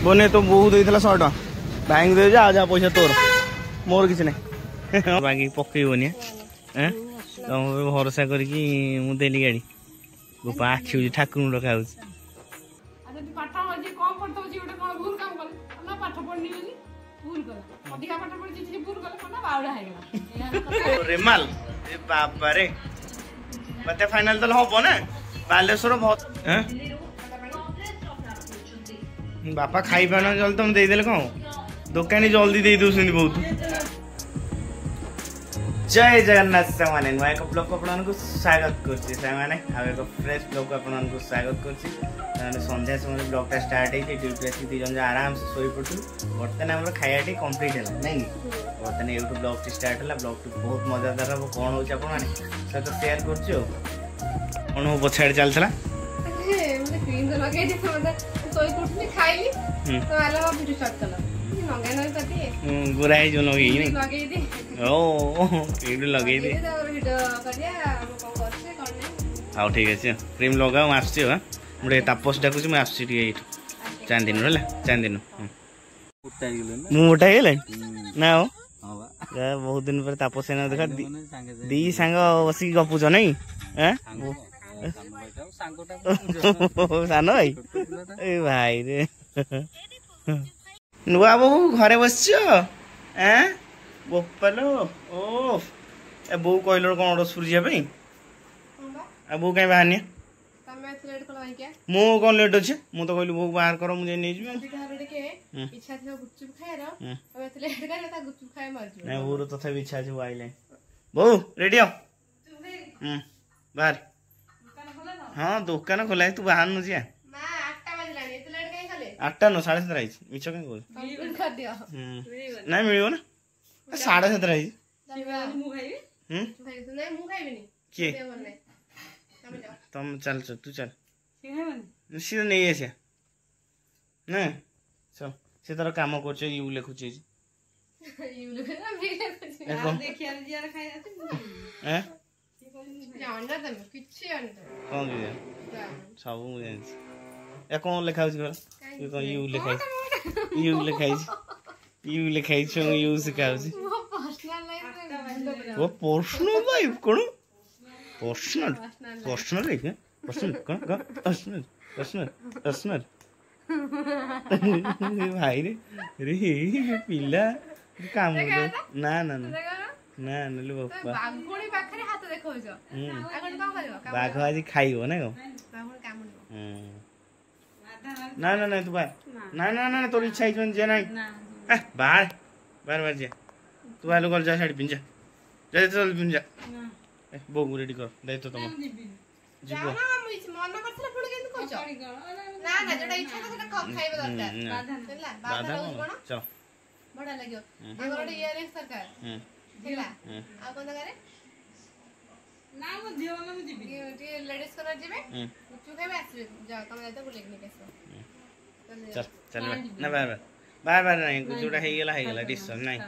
बने तो बहुत देला 100 टका बैंक दे जा जा पैसा तोर मोर किछ नहीं बाकी पकईबनी तुम भरोसा करके मु देली गाड़ी गोपा आखि ठाकुर रखा रेमाल बाबा रे मत फाइनल तो हम ना बालेश्वर बहुत बापा खाई पाना जल्दी तुम देदेले कौन दुकानी जल्दी दे दौरान बहुत जय जगन्नाथ सामाने नुआ एक ब्लॉग को आपको स्वागत करछि सामाने आ एक फ्रेश ब्लॉग को आपको स्वागत करछि संध्या समय ब्लॉगटा स्टार्ट होई ड्यूटी आसी दी जन आराम से सोई पड़तु बर्तन हमर खायाटी कंप्लीट है नहीं बर्तन यूट्यूब ब्लॉग टी स्टार्ट होला ब्लॉग टी बहुत मजेदार हो कोन हो आपण माने से तो शेयर करछि कोन हो पछाड़ चलतला म्हणजे क्रीम तो लगे दे मतलब सोई पड़तु खाइली तो आला वीडियो स्टार्ट कला गुराई जो लगे लगे हाँ ठीक अच्छे क्रीम लगा आसची मुझे तापस डाकुची मुझे आसची चार दिन है चार दिन मुझे मोटा है ना हो बहुत दिन पर तापस देखा दी सांग बस गपुच नहीं सान भाई भाई रे नुआ बहु घरे बस बोपालो ओ बो कहल कौन ऑर्डर सुरजिया बो कहीं बाहर मु कौन लेट अच्छे मु तो कहली बो बाहर कर मुझे नहीं बोर तथा इच्छा अच्छे वो आइले बो रेडी हो बाहर हाँ दुकान खोला है तू बाहर न जा 8टा न 7:30 आई मिछ कहीं बोल नहीं मिलियो ना 7:30 आई किए तुम चल तू चल सीधा नहीं आसिया ना चल से तार काम कर यू लिखुचे सब मुझे कौन लिखा यू लिखाई यू लिखाई यू लिखाई यू सिखा वो पर्सनल लाइफ कौन पर्सनल पर्सनल लाइफ है पर्सनल कौन पर्सनल पर्सनल पर्सनल भाई रे रे पिला काम ना ना ना ना नले बापा बाघोणी पाखरे हाथ देखौछ आगन का करबो बाघ आज खाइबो ना गो बाघोणी काम ना ना ना तू बाहर ना ना ना तोर इच्छा है जे नहीं बाहर बाहर बाहर जा तू आलो कर जा साड़ी पिन जा चल पिन जा बो रेडी कर दे तो तुम जीवो ना मन करथला पुड केन कहछ ना ना जेटा इच्छा तो सेटा खाइबो दरकार चलला बाधा कोन चल बड़ा लागियो एगोडे इयरिंग्स सरकार दिला आ कोन करे ना मो दियो ना मु जीबी टी लेडीज कलर जेबे तू केबे आसबे जा तुम जाते बुलेक नि केस चल चल ना बार बार बार नहीं जोड़ा है गेला डिस्टर्ब नहीं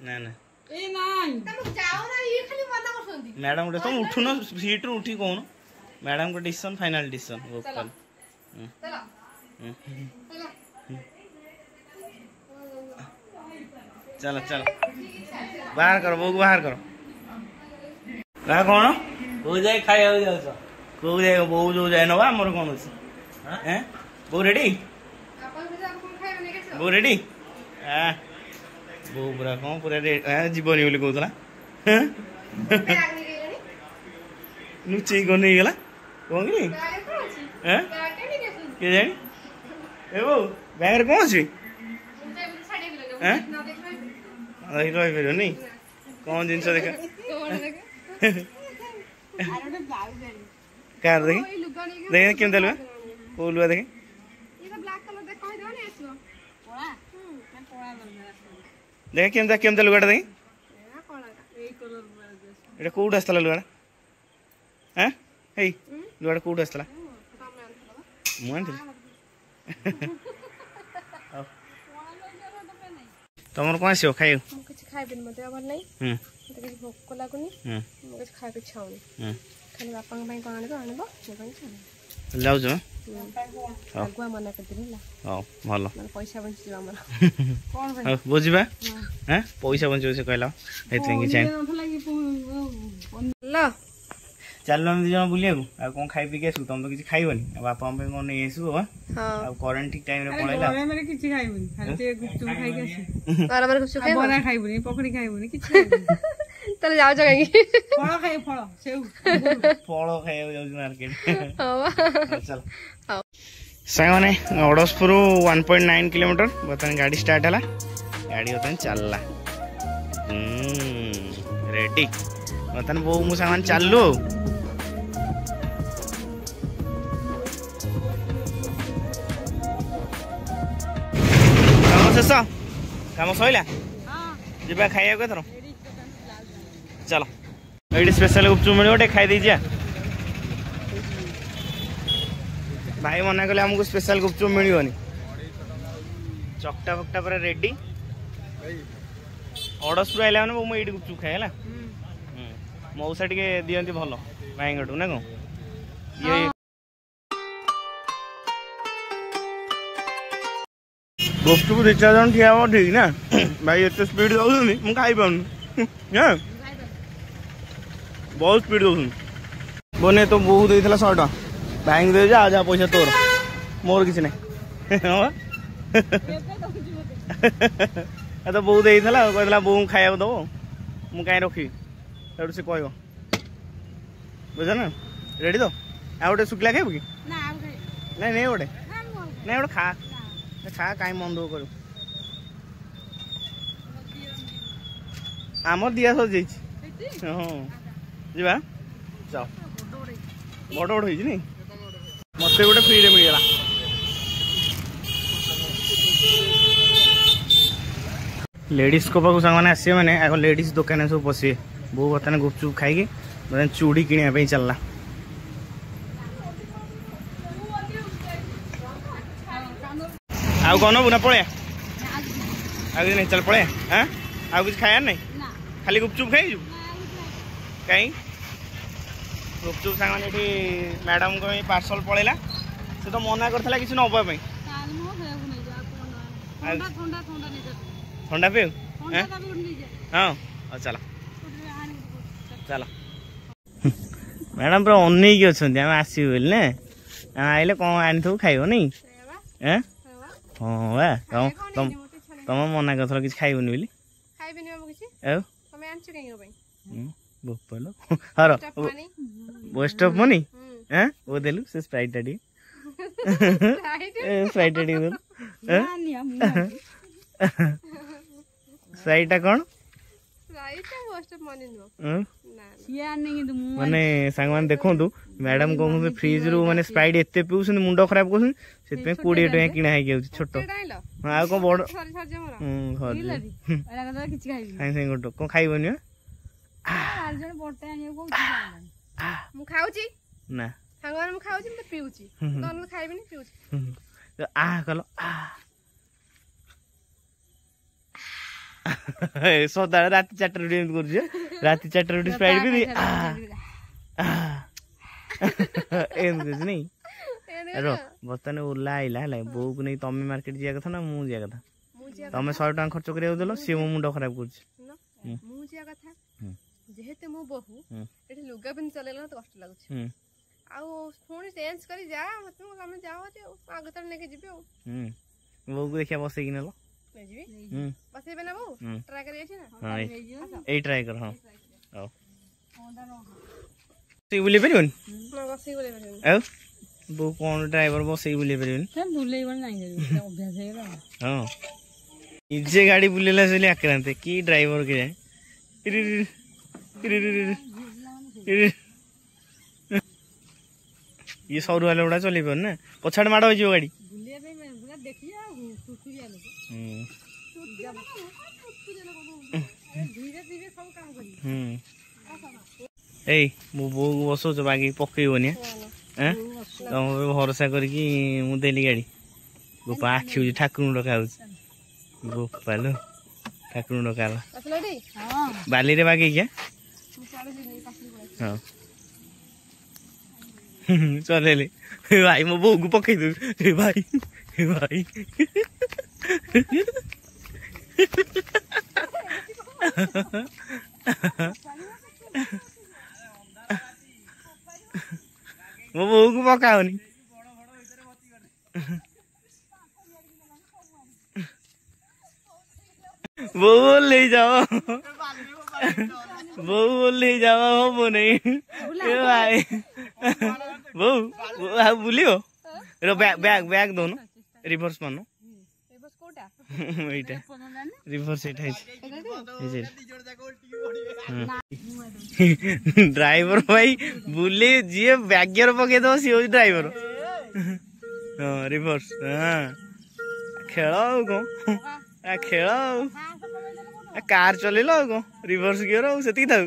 ना ना ए नहीं तुम जाओ ना ये खाली मना करसंती मैडम रे तुम उठो ना सीट रे उठी कोन मैडम को डिसीजन फाइनल डिसीजन वो कल चलो चलो चलो बाहर करो वो बाहर करो का कौन वो जाए खाई हो जाओ को जाए वो जो जाए नवा मोर कौन अछि हैं वो रेडी वो रेडी हां वो पूरा कौन पूरा जीवन बोली कहतला नुची को नहीं गला कौन की हैं के जानी ए वो बैग कौन अछि हैं रही रही फिर नहीं कौन जिनस देखा कार देखी देखे केम देलवा को लुआ देखे ये तो ब्लैक कलर देख कहि दो ने आसो पोळा पोळा देखे केम देल लुगाटा देखे एना कोळा ए कलर एटा कोड आस्तला लुगाटा हैं हे लुगाटा कोड आस्तला मोन तुम कौन आसो खाइ कुछ खाइबिन मते अब नहीं मते भोक लागुनी मते खाइ के छाउनी खाली बापा भाई कोन आनबो आनबो जे भाई छाउनी जाउ जो ଆଗୁଆ ମନା କରିଦେଲି ହେଲା। ହଉ ଭଲ ମାନେ ପଇସା ବଞ୍ଚିଯିବ ଆମର। ବୁଝିବା ହଁ ପଇସା ବଞ୍ଚିବ ସେ କହିଲା ସେଇଥିପାଇଁ କିଛି ଚାଲ ଆମେ 2 ଜଣ ବୁଲିବାକୁ ଆଉ କଣ ଖାଇ ପିଇକି ଆସିବୁ ତମେ ତ କିଛି ଖାଇବନି ଆଉ ବାପାଙ୍କ ପାଇଁ କଣ ନେଇ ଆସିବୁ ଆଉ କରେଣ୍ଟ ଠିକ ଟାଇମ ରେ ପଳେଇଲା କିଛି ଖାଇବୁନି ଖାଲି ଗୁପଚୁପ ଖାଇକି ଆସିବୁ ବରା ଖାଇବୁନି ପକୋଡି ଖାଇବୁନି କିଛି ଖାଇବୁନି ତାହେଲେ ଯାଉଛ କାହିଁକି ଫଳ ଖାଇବୁ ଫଳ ସେଉ ଫଳ ଖାଇବାକୁ ଯାଉଛି ମାର୍କେଟ ଚାଲ ସାଙ୍ଗମାନେ ଅଡ଼ଶପୁର 1.9 କିଲୋମିଟର ବର୍ତ୍ତମାନ ଗାଡ଼ି ଷ୍ଟାର୍ଟ ହେଲା ଗାଡ଼ି ବର୍ତ୍ତମାନ ଚାଲିଲା ରେଡି ବର୍ତ୍ତମାନ ବୋଉ ମୁଁ ସାଙ୍ଗମାନେ ଚାଲୁ କାମ ଶେଷ କାମ ସଇଲା ଯିବା ଖାଇବାକୁ ଏଥର ଚାଲ ଏଇଠି ସ୍ପେଶାଲ ଗୁପଚୁପ ମିଳିବ ଗୋଟେ ଖାଇ ଦେଇଯିବା भाई मना कले हमको स्पेशल गुपचुप मिलनी चकटा फकटा पूरा रेडी अड़सपुर आइला मैंने मुझे ये गुपचुप खाए है मौसा टे दिखती भल भाई ना कौन ये गुपचुप 2-4 जन ठिया हम ठीक ना भाई एत स्पीड दौरान मुझे खाई पाऊनी बहुत स्पीड दौरान बने तो बहुत देता 100 टका बैंक दे जा जा पैसा तोर मोर किसी नहीं तो बहुत देला कहला बो खाया दब मु कहीं रखी से कह बुझ ना रेडी तो आ गोटे शुक्ला खाइबू कि नहीं नहीं गोटे नहीं गोटे खा खा कहीं मन दुख कर आम दिया सर हाँ जा चल बड़ बड़ हो मत गोटे फ्री रे मिलगला लेडीज को पाक सांग मैंने आसे मैंने आग लेडीज दुकान सब पशे बो बर्तमान गुपचुप खाई बर्तमान चूड़ी किणा चलला आउ कौन बुना पड़े आगे नहीं चल पड़े हाँ आउ कुछ खाया नहीं खाली गुपचुप खाई कहीं गुपचुप सांग मैडम को पार्सल पड़ेगा से तो मना करता किसी नापी ठंडा पे हाँ चल चल मैडम पूरा अनेक अच्छा आम आसबू बोली ना आइले कौन आनी थो खाइब नहीं हाँ वा तुम मना कर कि खाइबनी बोली भोपाल हर वेस्ट ऑफ मनी वो देलु से स्प्राइट टा स्प्राइट टा स्प्राइट टा कौन माने सांग मैंने देखु मैडम कहते फ्रिज रू माने स्प्राइट एते पिउछन मुंड खराब कर 20 टका किणा है छोट हाँ कौन बड़ गोटे कौन खाइबनी ना कल सदा रात 4 रुटी रात 4 रुटी स्प्राइट भी नहीं रो बर्तमान ओला आइला है बो को नहीं तमें मार्केट जा कथा ना मु जा कथा तमें 100 टका खर्च कर देल सी मो मुंड खराब कर जेहेतु मो बहु एठी लुगा पिन चलेला तो कष्ट लागुछ आ पुणी चेंज करी जा मत हम जाओ आगे तर नेके जिबे बो को देखिया बसे कि नलो ले जिबे बसे बना बो ट्राई करी अछि ना हां ए ट्राई कर हां आओ से बुले परिबन ना बसे बुले परिबन आ बो कोन ड्राइवर बसे बुले परिबन से बुलेइबन नाही अभ्यास हेला हां इजे गाड़ी बुलेला से आक्रांत की ड्राइवर के जाए ये सौर वाले उड़ा चल ना पछाड़ माड़ हो गाड़ी मो बो बसौच बागी पकईबनी तुम भरोसा करके देली गाड़ी गोपा आखि ठाकुर डका गोपाल ठाकुर डका बाली रे बागे क्या हाँ चल भाई मो बो को पकई दे भाई भाई मो बो को पकाओनी वो ले जाओ वो ले जाओ वो नहीं भाई वो बुलियो बैग बैग दो रिवर्स मानो रिवर्स ड्राइवर भाई बुले जी बैग गियर पके दो सी ड्राइवर हाँ रिवर्स हाँ खेल खेल कार चलेल रिवर्स गियर से था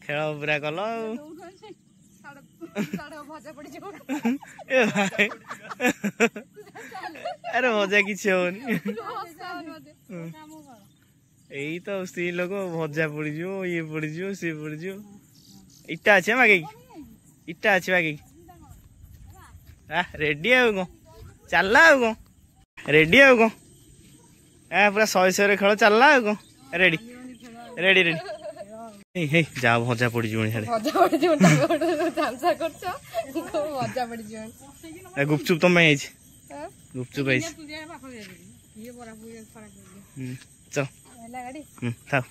खेल पूरा कल अरे मजा किसी होनी यही तो स्त्री लोक भजा पड़ ये पड़ सी पड़ इटा अच्छे मागे इटा अच्छे मागे रेडी है कौन चलना कौन रेडी है कौन पूरा 100 खेल चलना कौन रेडी रेडी रेडी जा भजा पड़ गुपचुप तुम गुपचुप चल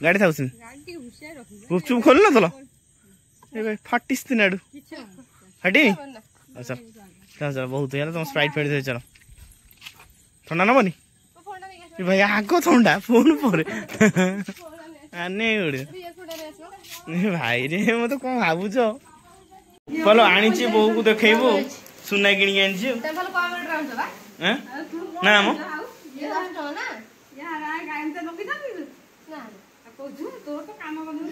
गाड़ी था गुपचुप खोल ना चलो फाटिस तीन आड़ू हटी चल चल बहुत तुम स्प्राइट फेट चलो ठंडा नबनी भाई आग थंडा फोन पर भाई रे मत कौन भावुच चल आनी बो को देखो सुना किणी ना मो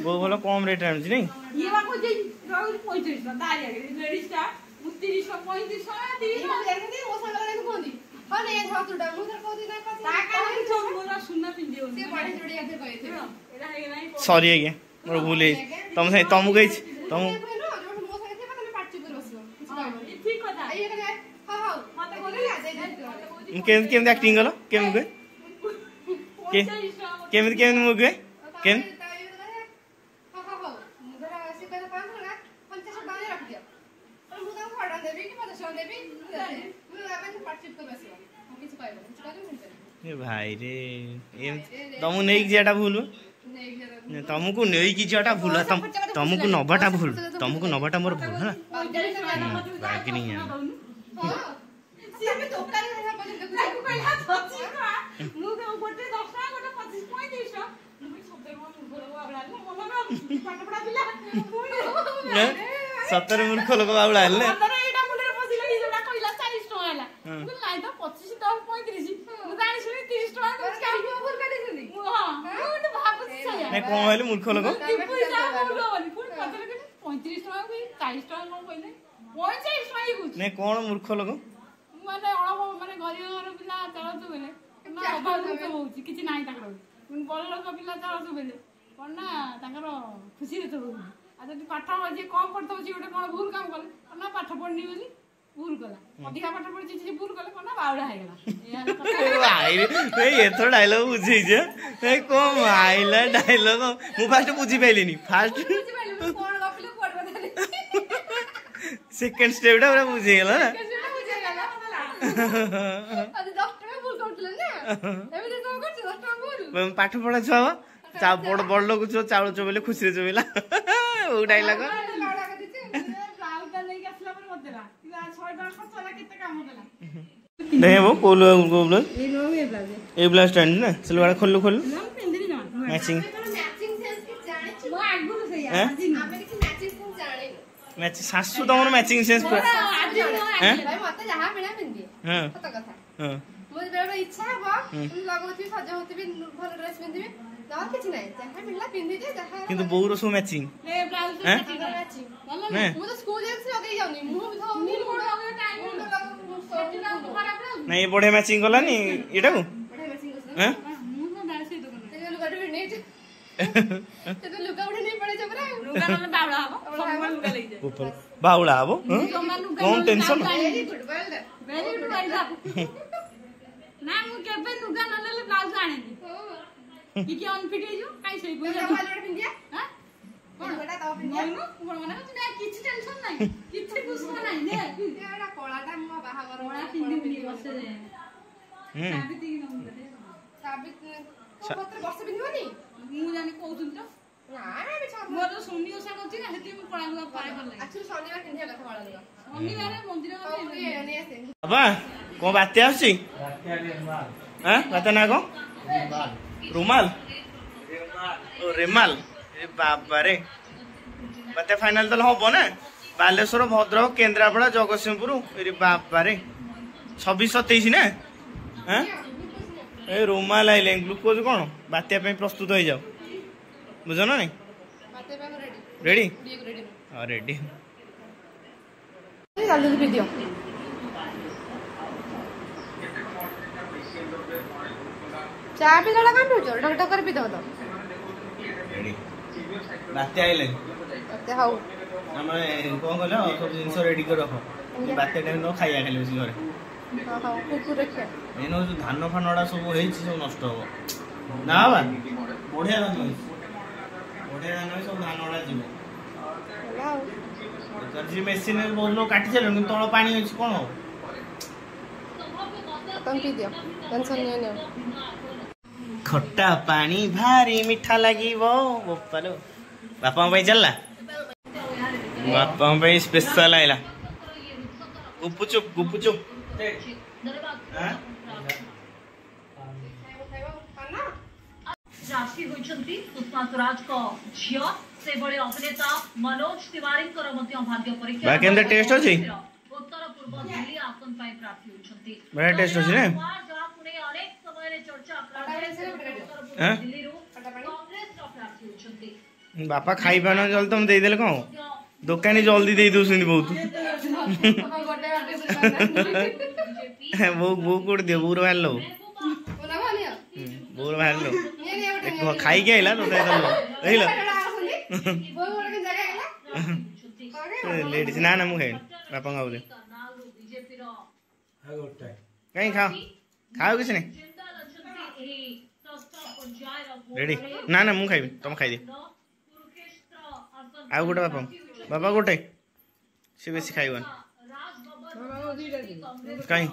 बो भल कम रेट आनी नहीं सॉरी आज्ञा मोर भूल तुम तुमको तुम केमती एक्टिंग कल केमती केमती केमती मुगे केम भाई रे तुमको नहीं जाटा भूल तुमको नहीं कि जाटा भूल तुमको नबाटा भूल तुमको नबाटा मोर भूल है बाकी नहीं है सतर मूर्ख लोक बाबुड़ा कौन मूर्ख लोक नहीं कौन मूर्ख लोक माने गरीब घर पिला चलतु बेले अभाव होची किछि नाही ताकर बड़ लोक पिला चलतु बेले कोन ना ताकर खुशी रे तो आ जदि पाठ जे कम पढ़तो छी ओटे कोन भूल काम कले कोन ना पाठ पढ़नी बोली भूल कला अधिका पाठ पढ़ी छी भूल कले कोन ना बावडा हे गेला भाई रे एथो डायलॉग बुझी जे ए को आइला डायलॉग मु फास्ट बुझी पाइलिनी फास्ट बुझी पाइली कोन गपिलो कोड बताले सेकंड स्टेप डा पूरा बुझी गेला ना पाठ पढ़ा छुआ बड़ बड़ लोग चाउल चोबेले खुशी रे चोबेला ओ डायलॉग नहीं वो कोलो कोलो ए ब्लास्ट स्टैंड ना चलो वाला खोल खोल मैचिंग मैचिंग सासु तमर मैचिंग सेंस पर हैं भाई मते जहां बिना पिंदी हां सत कथा हां मोर बेरा इच्छा हबो लगोती सज होती भी भल ड्रेस पिंदी ना किछ नै जहां बिना पिंदी दे जहां किंतु बहुरो सो मैचिंग ले ब्लाउज मैचिंग भलो मु तो स्कूल जेस लगे जाउनी मु धौनी कोड लगे टाइम नहीं बड़े मैचिंग कला नी एटा को बड़े मैचिंग हैं मु तो डाल से दुकान ते लुगा भी नहीं ते लुगा उठे नहीं पड़े जबरा ଲୁଗା ନହେଲେ ବାଉଳା ହବ ସବୁବେଳେ ଲୁଗା ଲାଗିଯାଏ ବାଉଳା ହବ କଣ ଟେନସନ ଭେରି ଗୁଡ୍ ନା ମୁଁ କେବେ ଲୁଗା ନ ନେଲେ ବ୍ଲାଉଜ ଆଣେନି ଟିକେ ଅନଫିଟ୍ ହେଇଯିବ କାଇଁ ସେଇ ପଇସା ପିନ୍ଧିଆ କଣ ମାନେ କିଛି ଟେନସନ ନାହିଁ କିଛି କୁସୁମ ନାହିଁ ନେ କଳାଟା ମୋ ବାହାଘର କଳା ପିନ୍ଧିବିନି ବର୍ଷେ ବର୍ଷେ ପିନ୍ଧିବନି ମୁଁ ଜାଣି କହୁଥିଲି ତ ମୋର ଶନି ଓଷା କରୁଛି ନା ସେଥିପାଇଁ ମୁଁ କଳା ଲୁଗା ପାଏ ଭଲ ଲାଗେ ଶନିବାର ପିନ୍ଧିବା କଥା କଳା ଲୁଗା ଶନିବାର ମନ୍ଦିର ବାବା କଣ ବାତ୍ୟା ଆସୁଛି ବାତ୍ୟା ନା କଣ ରୁମାଲ ରେମାଲ ବାବାରେ ବାତ୍ୟା ଫାଇନାଲ ତାହେଲେ ହବ ନା ବାଲେଶ୍ୱର ଭଦ୍ରକ କେନ୍ଦ୍ରାପଡ଼ା ଜଗତସିଂହପୁର ଏ ବାବାରେ 26-27 ନା ଏ ରୁମାଲ ଆଇଲେ ଗ୍ଲୁକୋଜ କଣ ବାତ୍ୟା ପାଇଁ ପ୍ରସ୍ତୁତ ହେଇଯାଉ ବୁଝ ନା ନାଇଁ ରେଡି ହଁ ରେଡି ଚା ପିଲା କାମ ପିଉଛ ଢକଢକ ପିଇ ଦବ ତ ବାତ୍ୟା ଆଇଲେ ହଉ ଆମେ କଣ କଲ ସବୁ ଜିନିଷ ରେଡି କରି ରଖ ବାତ୍ୟା ଟାଇମ୍ ନ ଖାଇବା ଖାଲି ବସି ଘରେ ଏଇନ ଯୋଉ ଧାନ ଫାନ ଗୁଡା ସବୁ ହେଇଛି ସବୁ ନଷ୍ଟ ହବ ନା ବାବା ବଢିଆ ଧାନ ହେଇଛି ସବୁ ଧାନ ଗୁଡା ଯିବ ମେସିନରେ ବହୁତ ଲୋକ କାଟି ସାରିଲେଣି କିନ୍ତୁ ତଳ ପାଣି ଅଛି କଣ ହବ ଖଟା ପାଣି ଭାରି ମିଠା ଲାଗିବ ବୋପାଲୋ ବାପାଙ୍କ ପାଇଁ ଚାଲିଲା ବାପାଙ୍କ ପାଇଁ ସ୍ପେଶାଲ ଆଇଲା ଗୁପୁଚୁପ राशि होइछंती सुषमा स्वराज को झियो से बड़े अभिनेता मनोज तिवारी कर मध्य भाग्य परीक्षा बा केंद्र टेस्ट अछि उत्तर पूर्व दिल्ली आसन पाई प्राप्ति होइछंती बड़ा टेस्ट अछि ने पुणे अनेक समय रे चर्चा दिल्ली रो कांग्रेस रो प्राप्ति होइछंती बापा खाई पाना जल्दी तुम दे देले कोन दुकानी जल्दी दे दोसनी बहुत वो कोड दियो बुर बाहर लो बुर बाहर लो खाई के आइला तो दे दलो देहिला लेडीज ना मु खाई बापा खाऊ दे कहीं खाओ किसी ने रेडी ना मु खाई तुम खाई दे आउ गोटे बापा गोटे से बेसी खाइबन कहीं